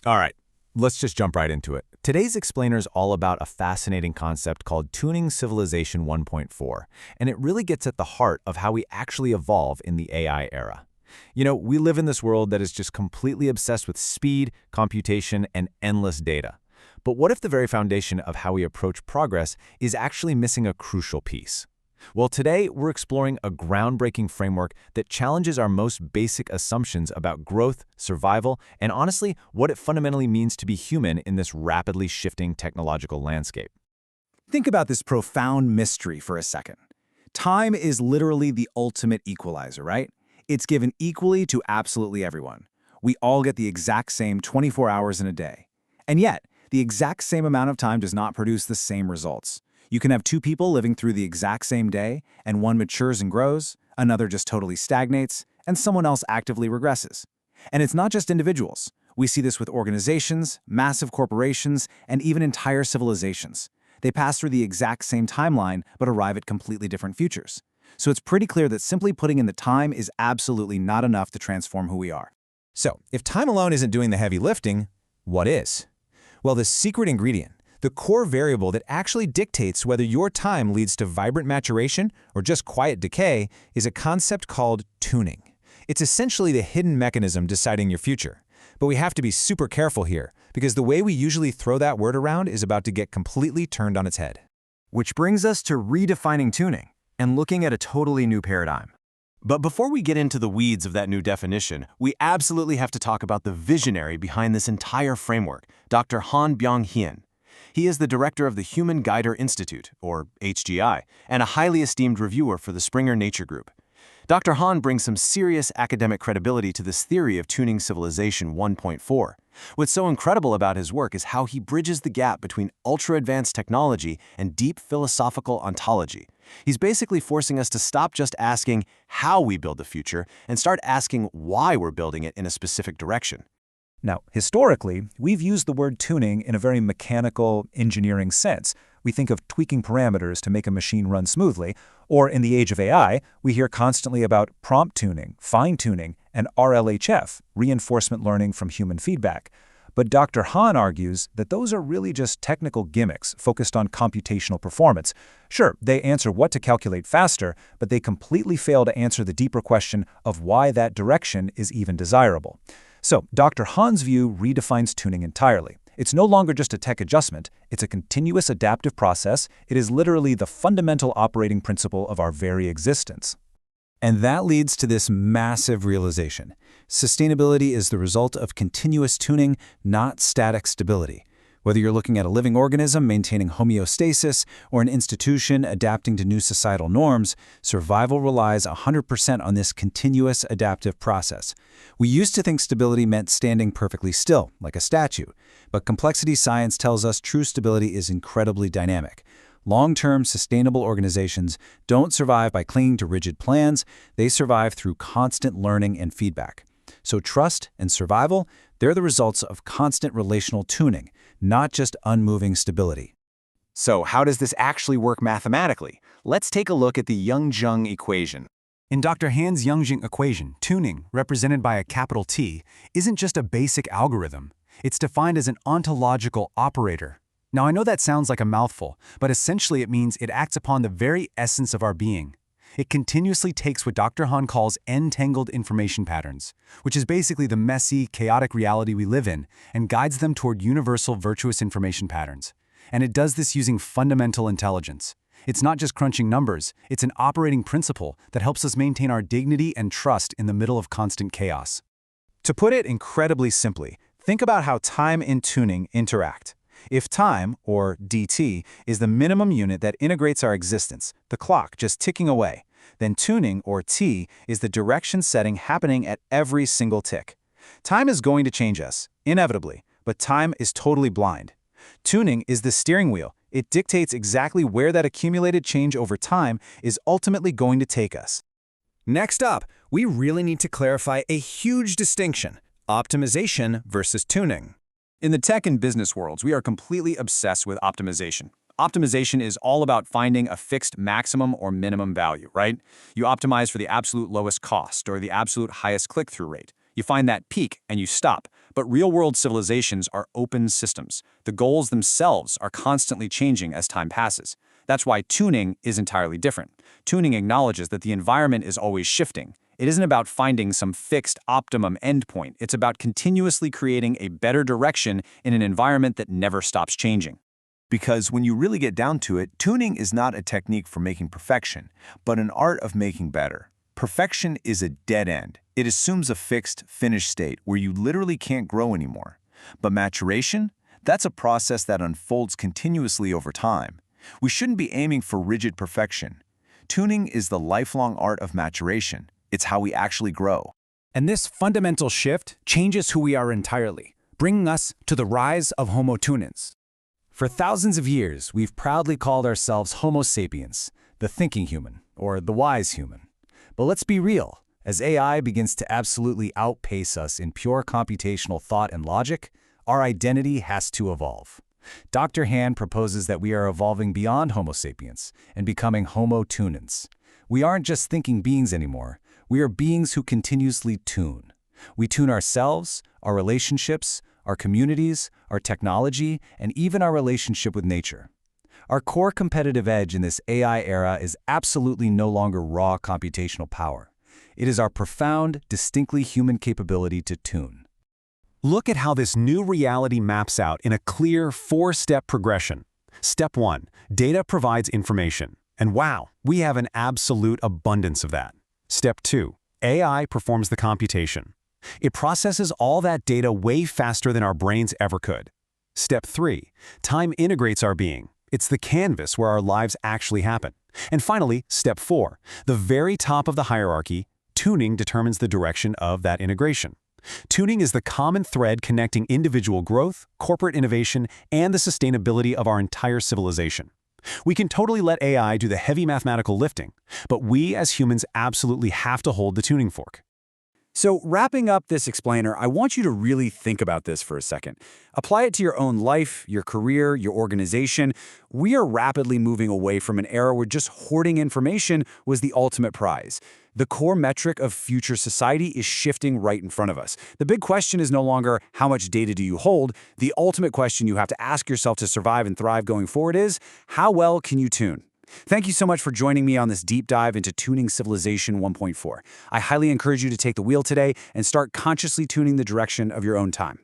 All right, let's just jump right into it. Today's explainer is all about a fascinating concept called Tuning Civilization 1.4, and it really gets at the heart of how we actually evolve in the AI era. We live in this world that is just completely obsessed with speed, computation, and endless data. But what if the very foundation of how we approach progress is actually missing a crucial piece? Well, today we're exploring a groundbreaking framework that challenges our most basic assumptions about growth, survival, and honestly, what it fundamentally means to be human in this rapidly shifting technological landscape. Think about this profound mystery for a second. Time is literally the ultimate equalizer, right? It's given equally to absolutely everyone. We all get the exact same 24 hours in a day. And yet, the exact same amount of time does not produce the same results. You can have two people living through the exact same day, and one matures and grows, another just totally stagnates, and someone else actively regresses. And it's not just individuals. We see this with organizations, massive corporations, and even entire civilizations. They pass through the exact same timeline, but arrive at completely different futures. So it's pretty clear that simply putting in the time is absolutely not enough to transform who we are. So, if time alone isn't doing the heavy lifting, what is? Well, the secret ingredient, the core variable that actually dictates whether your time leads to vibrant maturation or just quiet decay, is a concept called tuning. It's essentially the hidden mechanism deciding your future. But we have to be super careful here, because the way we usually throw that word around is about to get completely turned on its head. Which brings us to redefining tuning and looking at a totally new paradigm. But before we get into the weeds of that new definition, we absolutely have to talk about the visionary behind this entire framework, Dr. Han Byung-Hien. He is the director of the Human Guider Institute, or HGI, and a highly esteemed reviewer for the Springer Nature Group. Dr. Han brings some serious academic credibility to this theory of tuning civilization 1.4. What's so incredible about his work is how he bridges the gap between ultra-advanced technology and deep philosophical ontology. He's basically forcing us to stop just asking how we build the future and start asking why we're building it in a specific direction. Now, historically, we've used the word tuning in a very mechanical, engineering sense. We think of tweaking parameters to make a machine run smoothly, or in the age of AI, we hear constantly about prompt tuning, fine-tuning, and RLHF, reinforcement learning from human feedback. But Dr. Han argues that those are really just technical gimmicks focused on computational performance. Sure, they answer what to calculate faster, but they completely fail to answer the deeper question of why that direction is even desirable. So, Dr. Han's view redefines tuning entirely. It's no longer just a tech adjustment, it's a continuous adaptive process. It is literally the fundamental operating principle of our very existence. And that leads to this massive realization. Sustainability is the result of continuous tuning, not static stability. Whether you're looking at a living organism maintaining homeostasis or an institution adapting to new societal norms, survival relies 100% on this continuous adaptive process. We used to think stability meant standing perfectly still, like a statue, but complexity science tells us true stability is incredibly dynamic. Long-term, sustainable organizations don't survive by clinging to rigid plans, they survive through constant learning and feedback. So trust and survival, they're the results of constant relational tuning, not just unmoving stability. So how does this actually work mathematically? Let's take a look at the Young-Jung equation. In Dr. Han's Young-Jung equation, tuning, represented by a capital T, isn't just a basic algorithm. It's defined as an ontological operator. Now, I know that sounds like a mouthful, but essentially it means it acts upon the very essence of our being. It continuously takes what Dr. Han calls entangled information patterns, which is basically the messy, chaotic reality we live in, and guides them toward universal virtuous information patterns. And it does this using fundamental intelligence. It's not just crunching numbers, it's an operating principle that helps us maintain our dignity and trust in the middle of constant chaos. To put it incredibly simply, think about how time and tuning interact. If time, or dt, is the minimum unit that integrates our existence, the clock just ticking away, then tuning, or t, is the direction setting happening at every single tick. Time is going to change us, inevitably, but time is totally blind. Tuning is the steering wheel. It dictates exactly where that accumulated change over time is ultimately going to take us. Next up, we really need to clarify a huge distinction: optimization versus tuning. In the tech and business worlds, we are completely obsessed with optimization. Optimization is all about finding a fixed maximum or minimum value, right? You optimize for the absolute lowest cost or the absolute highest click-through rate. You find that peak and you stop. But real-world civilizations are open systems. The goals themselves are constantly changing as time passes. That's why tuning is entirely different. Tuning acknowledges that the environment is always shifting. It isn't about finding some fixed optimum endpoint. It's about continuously creating a better direction in an environment that never stops changing. Because when you really get down to it, tuning is not a technique for making perfection, but an art of making better. Perfection is a dead end. It assumes a fixed, finished state where you literally can't grow anymore. But maturation? That's a process that unfolds continuously over time. We shouldn't be aiming for rigid perfection. Tuning is the lifelong art of maturation. It's how we actually grow. And this fundamental shift changes who we are entirely, bringing us to the rise of Homo tunens. For thousands of years, we've proudly called ourselves Homo sapiens, the thinking human, or the wise human. But let's be real, as AI begins to absolutely outpace us in pure computational thought and logic, our identity has to evolve. Dr. Han proposes that we are evolving beyond Homo sapiens and becoming Homo tunens. We aren't just thinking beings anymore, we are beings who continuously tune. We tune ourselves, our relationships, our communities, our technology, and even our relationship with nature. Our core competitive edge in this AI era is absolutely no longer raw computational power. It is our profound, distinctly human capability to tune. Look at how this new reality maps out in a clear 4-step progression. Step 1. Data provides information. And wow, we have an absolute abundance of that. Step 2. AI performs the computation. It processes all that data way faster than our brains ever could. Step 3. Time integrates our being. It's the canvas where our lives actually happen. And finally, Step 4. The very top of the hierarchy, tuning determines the direction of that integration. Tuning is the common thread connecting individual growth, corporate innovation, and the sustainability of our entire civilization. We can totally let AI do the heavy mathematical lifting, but we as humans absolutely have to hold the tuning fork. So wrapping up this explainer, I want you to really think about this for a second. Apply it to your own life, your career, your organization. We are rapidly moving away from an era where just hoarding information was the ultimate prize. The core metric of future society is shifting right in front of us. The big question is no longer how much data do you hold. The ultimate question you have to ask yourself to survive and thrive going forward is, how well can you tune? Thank you so much for joining me on this deep dive into Tuning Civilization 1.4. I highly encourage you to take the wheel today and start consciously tuning the direction of your own time.